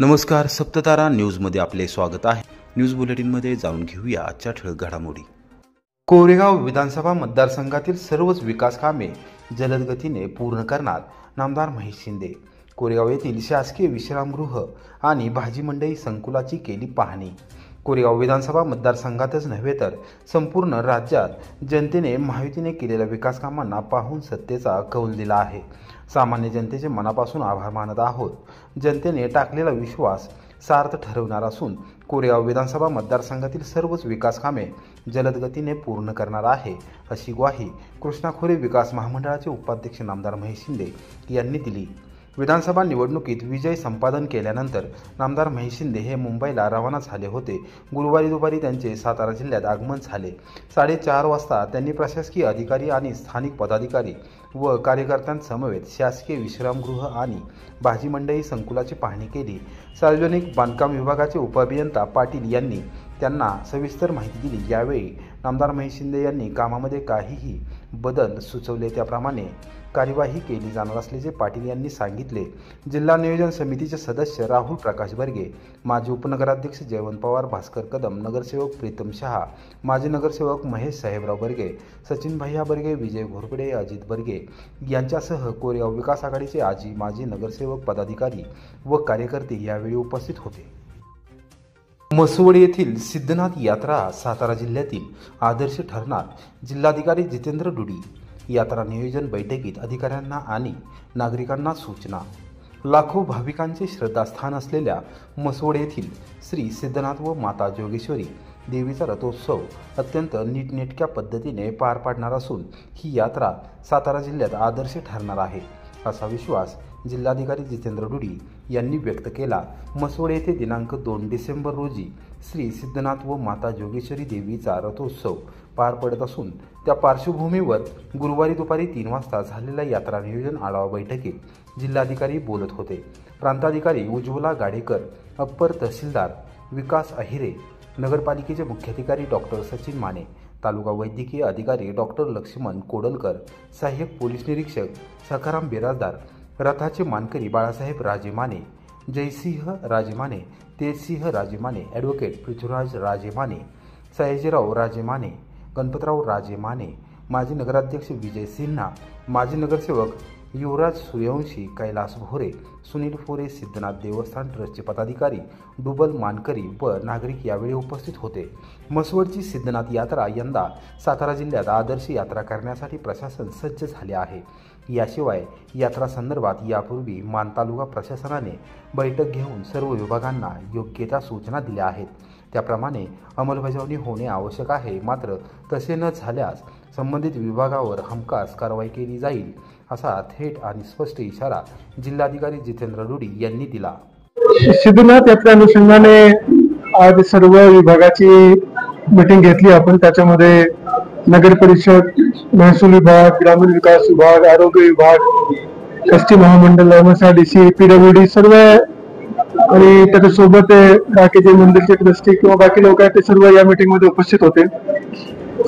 नमस्कार, सप्ततारा न्यूजमध्ये आपले स्वागत आहे। न्यूज बुलेटिनमध्ये जाणून घेऊया आजच्या ठळक घडामोडी। कोरेगाव विधानसभा मतदारसंघातील सर्वच विकास कामे जलद गतीने पूर्ण करणार नामदार महेश शिंदे। कोरेगाव येथील शासकीय विश्रामगृह आणि भाजी मंडई संकुलाची केली पाहणी। कोरेगाव विधानसभा मतदारसंघातच नव्हे तर संपूर्ण राज्यात जनतेने महायुतीने केलेल्या विकास कामांना पाहून सत्तेचा कौल दिला आहे। सामान्य जनतेचे मनापासून आभार मानत आहोत। जनतेने टाकलेला विश्वास सार्थ ठरवणार असून कोरेगाव विधानसभा मतदारसंघातील सर्वच विकास कामे जलद गतीने पूर्ण करणार आहे, अशी ग्वाही कृष्णा खोरे विकास महामंडळाचे उपाध्यक्ष नामदार महेश शिंदे यांनी दिली। विधानसभा निवडणुकीत विजय संपादन केल्यानंतर नामदार महेश शिंदे हे मुंबईला रवाना झाले होते। गुरुवारी दुपारी त्यांचे सातारा जिल्ह्यात आगमन झाले। 4:30 वाजता त्यांनी प्रशासकीय अधिकारी आणि स्थानिक पदाधिकारी व कार्यकर्त्यांसमवेत शासकीय विश्रामगृह आणि भाजी मंडई संकुलाची पाहणी केली। सार्वजनिक बांधकाम विभागाचे उपअभियंता पाटील यांनी त्यांना सविस्तर माहिती दिली। यावेळी नामदार महेश शिंदे यांनी कामामध्ये काहीही बदल सुचवले त्याप्रमाणे कार्यवाही केली जाणार असल्याचे पाटील यांनी सांगितले। जिल्हा नियोजन समितीचे सदस्य राहुल प्रकाश बर्गे, माजी उपनगराध्यक्ष जयवंत पवार, भास्कर कदम, नगरसेवक प्रीतम शहा, माजी नगरसेवक महेश साहेबराव बर्गे, सचिन भैया बर्गे, विजय घोरपडे, अजित बर्गे यांच्यासह कोरेगाव विकास आघाडीचे माजी नगरसेवक, पदाधिकारी व कार्यकर्ते यावेळी उपस्थित होते। मसवड येथील सिद्धनाथ यात्रा सातारा जिल्ह्यातील आदर्श ठरणार, जिल्हाधिकारी जितेंद्र डुडी। यात्रा नियोजन बैठकीत अधिकाऱ्यांना आणि नागरिकांना सूचना। लाखो भाविकांचे श्रद्धास्थान असलेल्या मसवड येथील श्री सिद्धनाथ व माता जोगेश्वरी देवीचा रथोत्सव अत्यंत नीटनेटक्या पद्धतीने पार पाडणार असून ही यात्रा सातारा जिल्ह्यात आदर्श ठरणार आहे, असा विश्वास जिल्हाधिकारी जितेंद्र डुडी यांनी व्यक्त केला। मसवड येथे दिनांक 2 डिसेंबर रोजी श्री सिद्धनाथ व माता जोगेश्वरी देवीचा रथोत्सव पार पडत असून त्या पार्श्वभूमीवर गुरुवारी दुपारी 3 वाजता झालेल्या यात्रा नियोजन आढावा बैठकीत जिल्हाधिकारी बोलत होते। प्रांताधिकारी उज्ज्वला गाडेकर, अप्पर तहसीलदार विकास अहिरे, नगरपालिकेचे मुख्याधिकारी डॉक्टर सचिन माने, तालुका वैद्यकीय अधिकारी डॉक्टर लक्ष्मण कोडलकर, सहाय्यक पोलीस निरीक्षक सखाराम बिराजदार, रथाचे मानकरी बाळासाहेब राजे माने, जयसिंह राजे माने, तेजसिंह राजे माने, ॲडव्होकेट पृथ्वीराज राजे माने, सयाजीराव राजे माने, गणपतराव राजे माने, माजी नगराध्यक्ष विजय सिन्हा, माजी नगरसेवक युवराज सूर्यवंशी, कैलास भोरे, सुनील फोरे, सिद्धनाथ देवस्थान ट्रस्टचे पदाधिकारी डुबल मानकरी व नागरिक यावेळी उपस्थित होते। मसवडची सिद्धनाथ यात्रा यंदा सातारा जिल्ह्यात आदर्श यात्रा करण्यासाठी प्रशासन सज्ज झाले आहे। याशिवाय यात्रा संदर्भात यापूर्वी मान तालुका प्रशासनाने बैठक घेऊन सर्व विभागांना योग्य त्या सूचना दिल्या आहेत। त्याप्रमाणे अंमलबजावणी होणे आवश्यक आहे। मात्र तसे न झाल्यास संबंधित विभागावर हमखास कारवाई केली जाईल, असा थेट आणि स्पष्ट इशारा जिल्हाधिकारी जितेंद्र डुडी यांनी दिला। सिद्धनाथ यात्रा अनुषंगाने आज सर्व विभागाची मीटिंग घेतली आपण। त्याच्यामध्ये नगर परिषद, महसूल विभाग, ग्रामीण विकास विभाग, आरोग्य विभाग, एसटी महामंडळ, MSRDC, PWD सर्व आणि त्याच्यासोबत बाकीचे मंदिरचे ट्रस्टी किंवा बाकी लोक आहेत ते सर्व या मीटिंग मध्ये उपस्थित होते।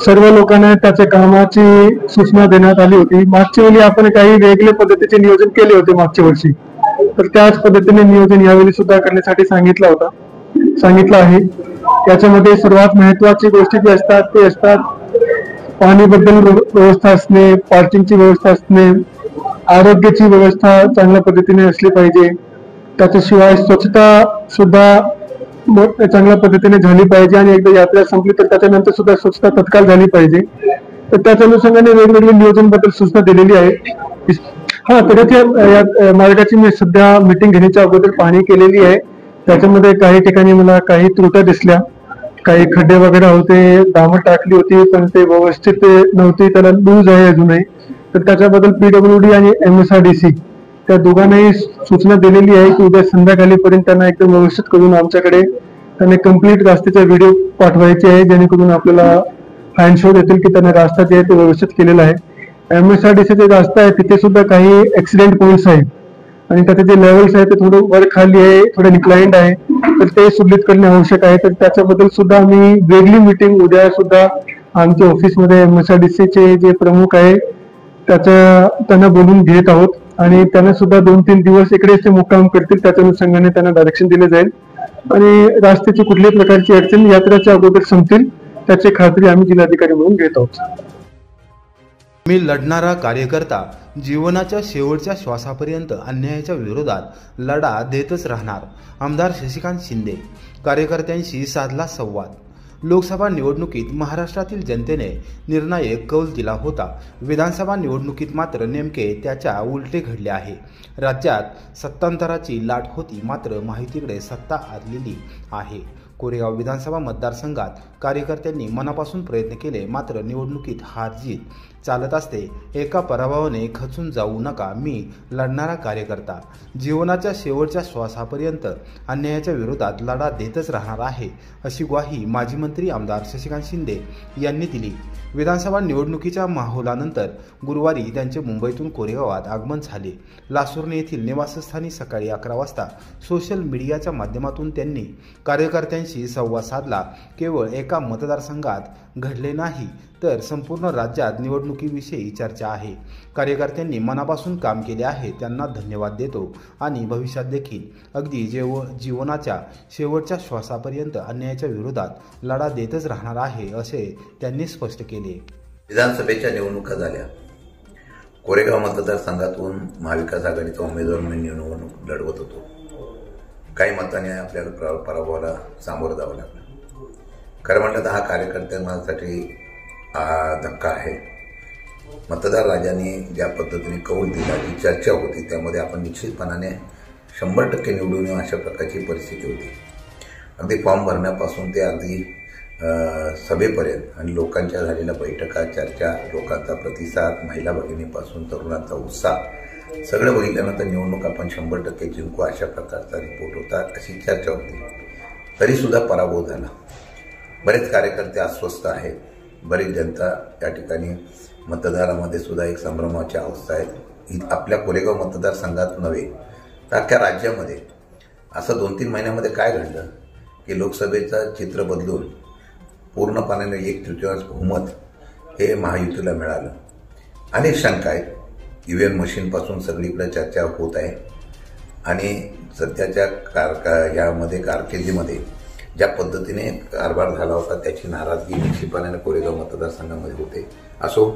सर्व लोकांना त्याच्या कामाची सूचना देण्यात आली होती। मागच्या वेळी आपण काही वेगळे पद्धतीचे नियोजन केले होते मागच्या वर्षी, तर त्याच पद्धतीने नियोजन यावेळी सुद्धा करण्यासाठी सांगितलं आहे। त्याच्यामध्ये सर्वात महत्वाची गोष्टी जी असतात ते असतात पाणीबद्दल व्यवस्था असणे, पार्किंगची व्यवस्था असणे, आरोग्याची व्यवस्था चांगल्या पद्धतीने असली पाहिजे। त्याच्याशिवाय स्वच्छता सुद्धा चांगल्या पद्धतीने झाली पाहिजे आणि एकदा यात्रा संपली तर त्याच्यानंतर सुद्धा स्वच्छता तत्काळ झाली पाहिजे। तर त्याच्या अनुषंगाने वेगवेगळे नियोजन बद्दल सूचना दिलेली आहे। त्याच्या मार्गाची मी सध्या मीटिंग घेण्याच्या अगोदर पाहणी केलेली आहे। त्याच्यामध्ये काही ठिकाणी मला काही त्रुट्या दिसल्या, काही खड्डे वगैरे होते, डांबर टाकली होती पण ते व्यवस्थित नव्हती, त्याला लूज आहे अजूनही। तर त्याच्याबद्दल PWD आणि MSRDC त्या दोघांनाही सूचना दिलेली आहे की उद्या संध्याकाळपर्यंत त्यांना एकदम व्यवस्थित करून आमच्याकडे त्यांनी कंप्लीट रस्त्याचा व्हिडिओ पाठवायचे आहे, जेणेकरून आपल्याला फाईन शोध येतील की त्यांना रस्ता जे आहे ते व्यवस्थित केलेला आहे। MSRDC जे रस्ता आहे तिथे सुद्धा काही ऍक्सिडेंट पॉइंट्स आहेत आणि त्याचे जे लेवल्स आहेत ते थोडं वर खाली आहे, थोडं निक्लाइंड आहे, तर ते सुरळीत करणे आवश्यक आहे। तर त्याच्याबद्दल सुद्धा आम्ही वेगळी मीटिंग उद्या सुद्धा आमच्या ऑफिसमध्ये MSRDC चे जे प्रमुख आहे त्यांना बोलून घेत आहोत। आणि त्यांना सुद्धा 2-3 दिवस इकडेच ते मुक्काम करतील. त्याच्या अनुषंगाने त्यांना डायरेक्शन दिले जाईल आणि रस्त्याची कुठल्याही प्रकारची अडचण यात्रेच्या अगोदर संपतील त्याची खात्री आम्ही जिल्हाधिकारी म्हणून घेत आहोत. मी लढणारा कार्यकर्ता जीवनाच्या शेवटच्या श्वासापर्यंत अन्यायाच्या विरोधात लढा देतच राहणार. आमदार शशिकांत शिंदे. कार्यकर्त्यांशी साधला संवाद. लोकसभा निवडणुकीत महाराष्ट्रातील जनतेने निर्णायक कौल दिला होता. विधानसभा निवडणुकीत मात्र नेमके त्याच्या उलटे घडले आहे. राज्यात सत्तांतराची लाट होती, मात्र महायुतीकडे सत्ता आलेली आहे. कोरेगाव विधानसभा मतदारसंघात कार्यकर्त्यांनी मनापासून प्रयत्न केले, मात्र निवडणुकीत हार जीत चालत असते. एका पराभवाने खचून जाऊ नका. मी लढणारा कार्यकर्ता जीवनाच्या शेवटच्या श्वासापर्यंत अन्यायाच्या विरोधात लढा देतच राहणार आहे, अशी ग्वाही माजी मंत्री आमदार शशिकांत शिंदे यांनी दिली. विधानसभा निवडणुकीच्या माहोलानंतर गुरुवारी त्यांचे मुंबईतून कोरेगावात आगमन झाले. लासुर्णे येथील निवासस्थानी सकाळी 11 वाजता सोशल मीडियाच्या माध्यमातून त्यांनी कार्यकर्त्यांशी संवाद साधला. केवळ एका मतदारसंघात घडले नाही, तर संपूर्ण राज्यात निवडणुकीविषयी चर्चा आहे. कार्यकर्त्यांनी मनापासून काम केले आहे, त्यांना धन्यवाद देतो आणि भविष्यात देखील अगदी जीवनाच्या शेवटच्या श्वासापर्यंत अन्यायाच्या विरोधात लढा देतच राहणार आहे, असे त्यांनी स्पष्ट केले. विधानसभेच्या निवडणुका झाल्या. कोरेगाव मतदारसंघातून महाविकास आघाडीचा उमेदवार म्हणून निवडणूक लढवत होतो. काही मताने आपल्याला पराभवाला सामोरं जावं लागलं. खरं म्हटलं तर हा कार्यकर्त्यांसाठी धक्का आहे. मतदार राजांनी ज्या पद्धतीने कौल दिला, जी चर्चा होती, त्यामध्ये आपण निश्चितपणाने 100% निवडून येऊ अशा प्रकारची परिस्थिती होती. अगदी फॉर्म भरण्यापासून ते अगदी सभेपर्यंत आणि लोकांच्या झालेल्या बैठका, चर्चा, लोकांचा प्रतिसाद, महिला भगिनीपासून तरुणांचा उत्साह सगळं बघितल्यानंतर निवडणूक आपण 100% जिंकू अशा प्रकारचा रिपोर्ट होता, अशी चर्चा होती. तरीसुद्धा पराभव झाला. बरेच कार्यकर्ते अस्वस्थ आहेत. बरीच जनता या ठिकाणी मतदारामध्ये सुद्धा एक संभ्रमाची अवस्था आहे. ही आपल्या कोरेगाव मतदारसंघात नव्हे तर अख्ख्या राज्यामध्ये असं 2-3 महिन्यामध्ये काय घडलं की लोकसभेचं चित्र बदलून पूर्णपणे 1/3 बहुमत हे महायुतीला मिळालं. अनेक शंका आहेत. EVM मशीनपासून सगळीकडे चर्चा होत आहे आणि सध्याच्या यामध्ये कारकिर्दीमध्ये ज्या पद्धतीने कारभार झाला होता त्याची नाराजगी निश्चितपणे कोरेगाव मतदारसंघामध्ये होते. असो,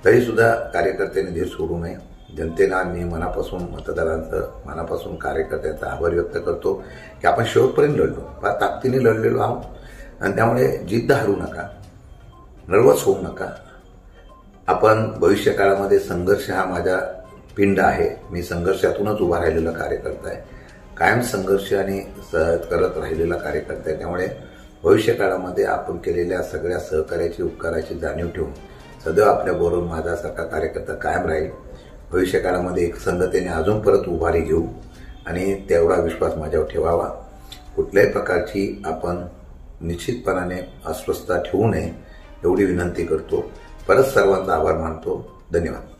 तरीसुद्धा कार्यकर्त्यांनी धीर सोडू नये. जनतेला मी मनापासून मतदारांचं, मनापासून कार्यकर्त्यांचा आभार व्यक्त करतो की आपण शेवटपर्यंत लढलो, फार ताकदीने लढलेलो आहोत आणि त्यामुळे जिद्द हरू नका, नर्वस होऊ नका. आपण भविष्य काळामध्ये संघर्ष हा माझा पिंड आहे. मी संघर्षातूनच उभा राहिलेला कार्यकर्ता आहे. कायम संघर्ष आणि करत राहिलेला कार्यकर्ता आहे. त्यामुळे भविष्य काळामध्ये आपण केलेल्या सगळ्या सहकार्याची, उपकाराची जाणीव ठेवून सदैव आपल्याबरोबर माझ्यासारखा कार्यकर्ता कायम राहील. भविष्य काळामध्ये एकसंधतेने अजून परत उभारी घेऊ आणि तेवढा विश्वास माझ्यावर ठेवावा. कुठल्याही प्रकारची आपण निश्चितपणाने अस्वस्थता ठेवू नये एवढी विनंती करतो. परत सर्वांचा आभार मानतो. धन्यवाद.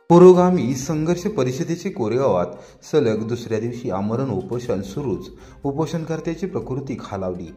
पुरोगामी संघर्ष परिषदेचे कोरेगावात सलग दुसऱ्या दिवशी आमरण उपोषण सुरूच. उपोषणकर्त्याची प्रकृती खालावली.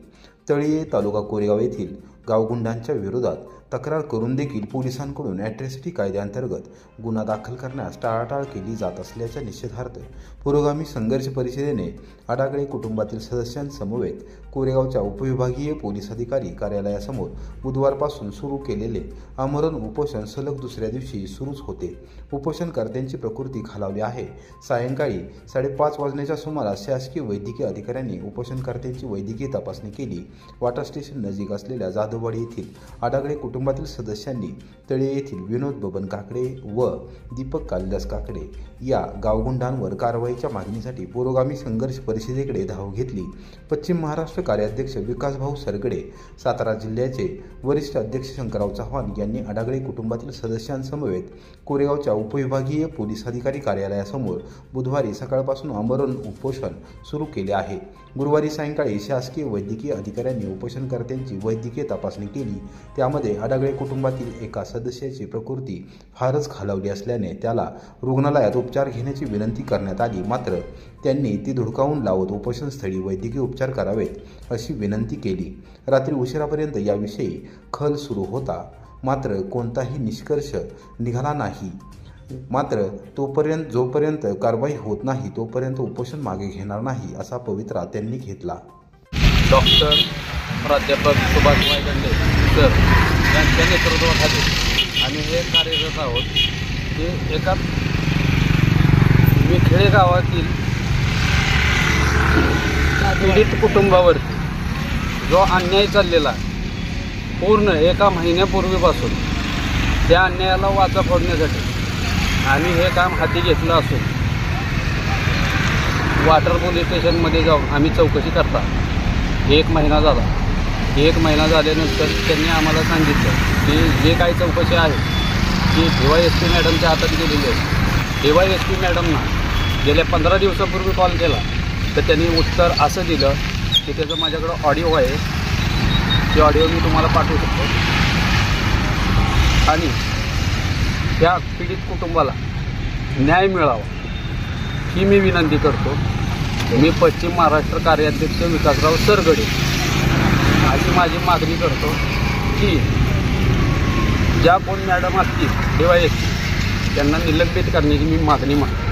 तळीये तालुका कोरेगाव येथील गावगुंडांच्या विरोधात तक्रार करून देखील पोलिसांकडून ॲट्रॉसिटी कायद्याअंतर्गत गुन्हा दाखल करण्यास टाळाटाळ केली जात असल्याच्या निषेधार्थ पुरोगामी संघर्ष परिषदेने अडागळे कुटुंबातील सदस्यांसमवेत कोरेगावच्या उपविभागीय पोलीस अधिकारी कार्यालयासमोर बुधवारपासून सुरू केलेले आमरण उपोषण सलग दुसऱ्या दिवशी सुरूच होते. उपोषणकर्त्यांची प्रकृती खालावली आहे. सायंकाळी 5:30 वाजण्याच्या सुमारास शासकीय वैद्यकीय अधिकाऱ्यांनी उपोषणकर्त्यांची वैद्यकीय तपासणी केली. वाटा स्टेशन नजीक असलेल्या जाधववाडी येथील अडागळे कुटुंबातील सदस्यांनी तळे येथील विनोद बबन काकडे व दीपक कालिदास काकडे या गावगुंडांवर कारवाईच्या मागणीसाठी पुरोगामी संघर्ष परिषदेकडे धाव घेतली. पश्चिम महाराष्ट्र कार्याध्यक्ष विकासभाऊ सरगडे, सातारा जिल्ह्याचे वरिष्ठ अध्यक्ष शंकरराव चव्हाण यांनी अडागळे कुटुंबातील सदस्यांसमवेत कोरेगावच्या उपविभागीय पोलीस अधिकारी कार्यालयासमोर बुधवारी सकाळपासून आमरण उपोषण सुरू केले आहे. गुरुवारी सायंकाळी शासकीय वैद्यकीय अधिकाऱ्यांनी उपोषणकर्त्यांची वैद्यकीय तपासणी केली. त्यामध्ये अडागळे कुटुंबातील एका सदस्याची प्रकृती फारच खालावली असल्याने त्याला रुग्णालयात उपचार घेण्याची विनंती करण्यात आली. मात्र त्यांनी ती धुडकावून लावत उपोषणस्थळी वैद्यकीय उपचार करावेत अशी विनंती केली. रात्री उशिरापर्यंत याविषयी खल सुरू होता, मात्र कोणताही निष्कर्ष निघाला नाही. मात्र जोपर्यंत कारवाई होत नाही तोपर्यंत उपोषण मागे घेणार नाही असा पवित्रा त्यांनी घेतला. डॉक्टर प्राध्यापक सुभाष वायगंडे सर यांच्या नेतृत्वाखाली आम्ही हे कार्यरत आहोत की एका विखेडे गावातील पीडित कुटुंबावरती जो अन्याय चाललेला पूर्ण एका महिन्यापूर्वीपासून त्या अन्यायाला वाचा फोडण्यासाठी आम्ही हे काम हाती घेतलं असून वाटर पोलीस स्टेशनमध्ये जाऊन आम्ही चौकशी करता 1 महिना झाला. 1 महिना झाल्यानंतर त्यांनी आम्हाला सांगितलं की जे काही चौकशी आहे ती DYSP मॅडमच्या हातात गेलेली आहे. DYSP मॅडमना गेल्या 15 दिवसापूर्वी कॉल केला तर त्यांनी उत्तर असं दिलं की त्याचं माझ्याकडं ऑडिओ आहे, ते ऑडिओ मी तुम्हाला पाठवू शकतो. आणि त्या पीडित कुटुंबाला न्याय मिळावा ही मी विनंती करतो. मी पश्चिम महाराष्ट्र कार्याध्यक्ष विकासराव सरगडे अशी माझी मागणी करतो की ज्या कोण मॅडम असतील DYSP त्यांना निलंबित करण्याची मी मागणी मागतो.